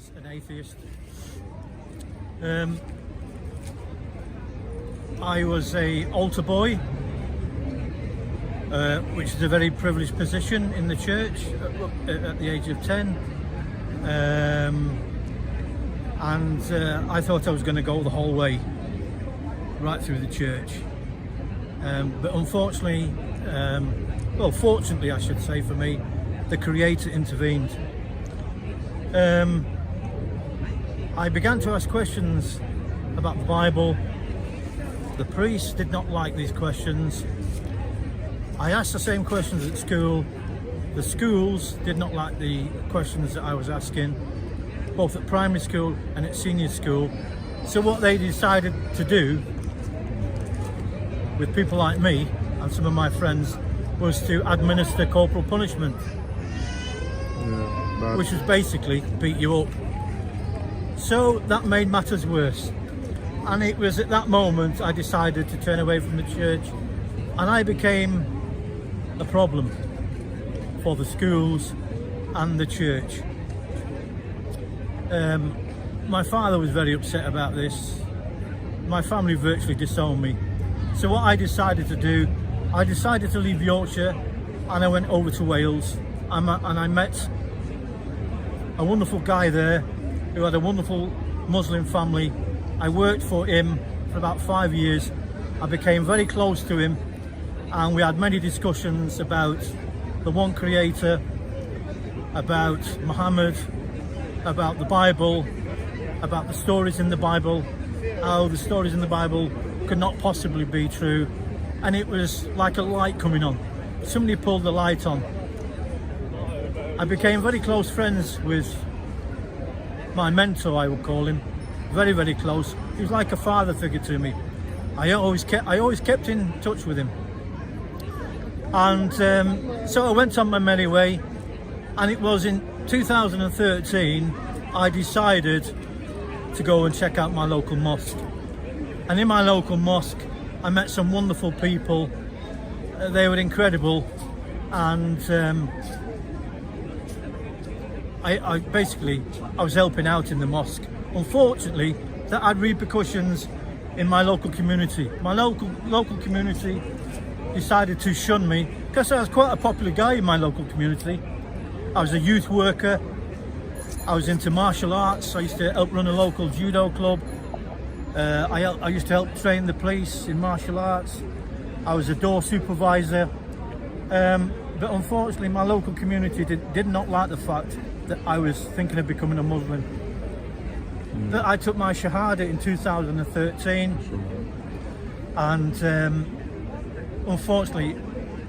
was an atheist. I was an altar boy, which is a very privileged position in the church at the age of 10. And I thought I was going to go the whole way, right through the church. But unfortunately, well, fortunately I should say for me, the Creator intervened. I began to ask questions about the Bible. The priests did not like these questions. I asked the same questions at school. The schools did not like the questions that I was asking, both at primary school and at senior school. So what they decided to do with people like me and some of my friends was to administer corporal punishment, which was basically beat you up. So that made matters worse. And it was at that moment I decided to turn away from the church, and I became a problem for the schools and the church. My father was very upset about this. My family virtually disowned me. So what I decided to do, I decided to leave Yorkshire and I went over to Wales, and I met a wonderful guy there who had a wonderful Muslim family. I worked for him for about 5 years. I became very close to him, and we had many discussions about the one Creator, about Muhammad, about the Bible, about the stories in the Bible, how the stories in the Bible could not possibly be true. And it was like a light coming on. Somebody pulled the light on. I became very close friends with my mentor, I would call him. Very, very close. He was like a father figure to me. I always kept in touch with him. And so I went on my merry way, and it was in 2013 I decided to go and check out my local mosque. And in my local mosque I met some wonderful people. They were incredible, and I was helping out in the mosque. Unfortunately, that had repercussions in my local community. My local community decided to shun me because I was quite a popular guy in my local community. I was a youth worker. I was into martial arts. I used to help run a local judo club. I used to help train the police in martial arts. I was a door supervisor. But unfortunately, my local community did not like the fact that I was thinking of becoming a Muslim. But I took my Shahada in 2013, and unfortunately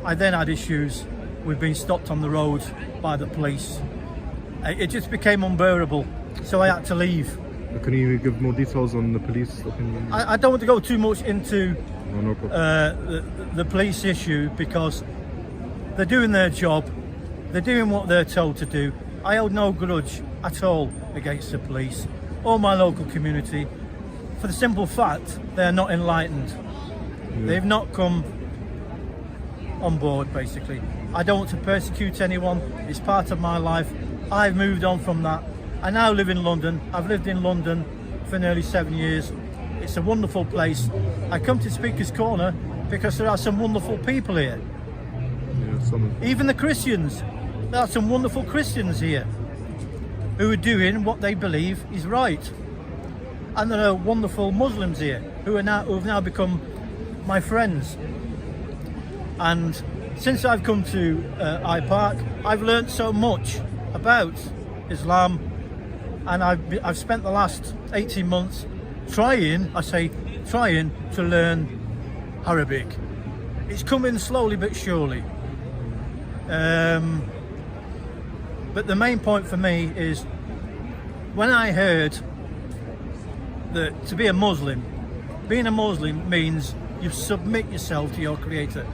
I then had issues with being stopped on the road by the police. It just became unbearable, so I had to leave. Can you give more details on the police stopping? I don't want to go too much into the police issue, because they're doing their job, they're doing what they're told to do. I hold no grudge at all against the police or my local community, for the simple fact they're not enlightened. They've not come on board, basically. I don't want to persecute anyone. It's part of my life. I've moved on from that. I now live in London. I've lived in London for nearly 7 years. It's a wonderful place. I come to Speaker's Corner because there are some wonderful people here. Even the Christians. There are some wonderful Christians here who are doing what they believe is right. And there are wonderful Muslims here who have now become my friends. And since I've come to I Park, I've learned so much about Islam, and I've spent the last 18 months trying to learn Arabic. It's coming slowly but surely. But the main point for me is, when I heard that to be a Muslim, being a Muslim means you submit yourself to your Creator.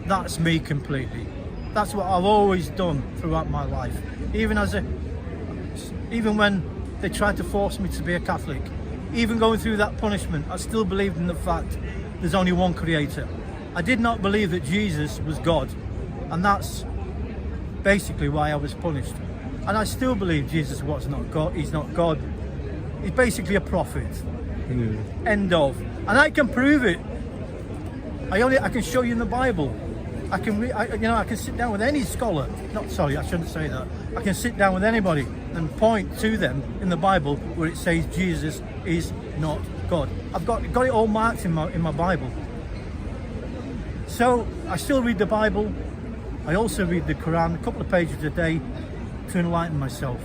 That's me completely. That's what I've always done throughout my life. Even when they tried to force me to be a Catholic, even going through that punishment, I still believed in the fact there's only one Creator. I did not believe that Jesus was God, and that's basically why I was punished. And I still believe Jesus was not God. He's not God. He's basically a prophet. Yeah. End of. And I can prove it. I can show you in the Bible. I can sit down with any scholar. I shouldn't say that. I can sit down with anybody and point to them in the Bible where it says Jesus is not God. I've got it all marked in my Bible. So I still read the Bible. I also read the Quran, a couple of pages a day, to enlighten myself.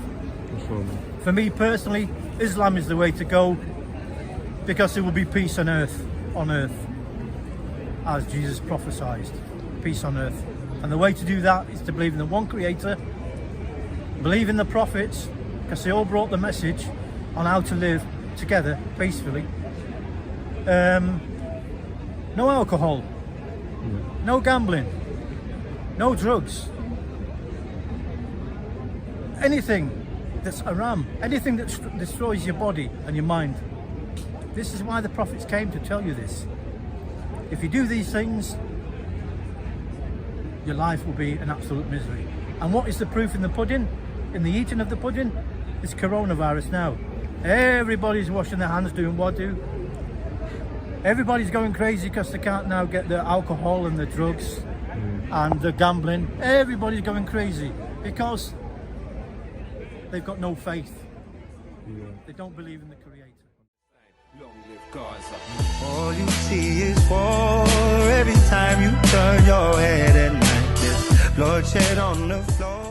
For me personally, Islam is the way to go, because there will be peace on earth, as Jesus prophesied. Peace on earth. And the way to do that is to believe in the one Creator, believe in the prophets, because they all brought the message on how to live together peacefully. No alcohol, no gambling, no drugs, anything that's haram, anything that destroys your body and your mind. This is why the prophets came, to tell you this. If you do these things, your life will be an absolute misery. And what is the proof in the pudding? In the eating of the pudding? It's coronavirus now. Everybody's washing their hands, doing wudu. Everybody's going crazy because they can't now get the alcohol and the drugs and the gambling. Everybody's going crazy because they've got no faith. They don't believe in the Creator. All you see is war every time you turn your head at night. There's bloodshed on the floor.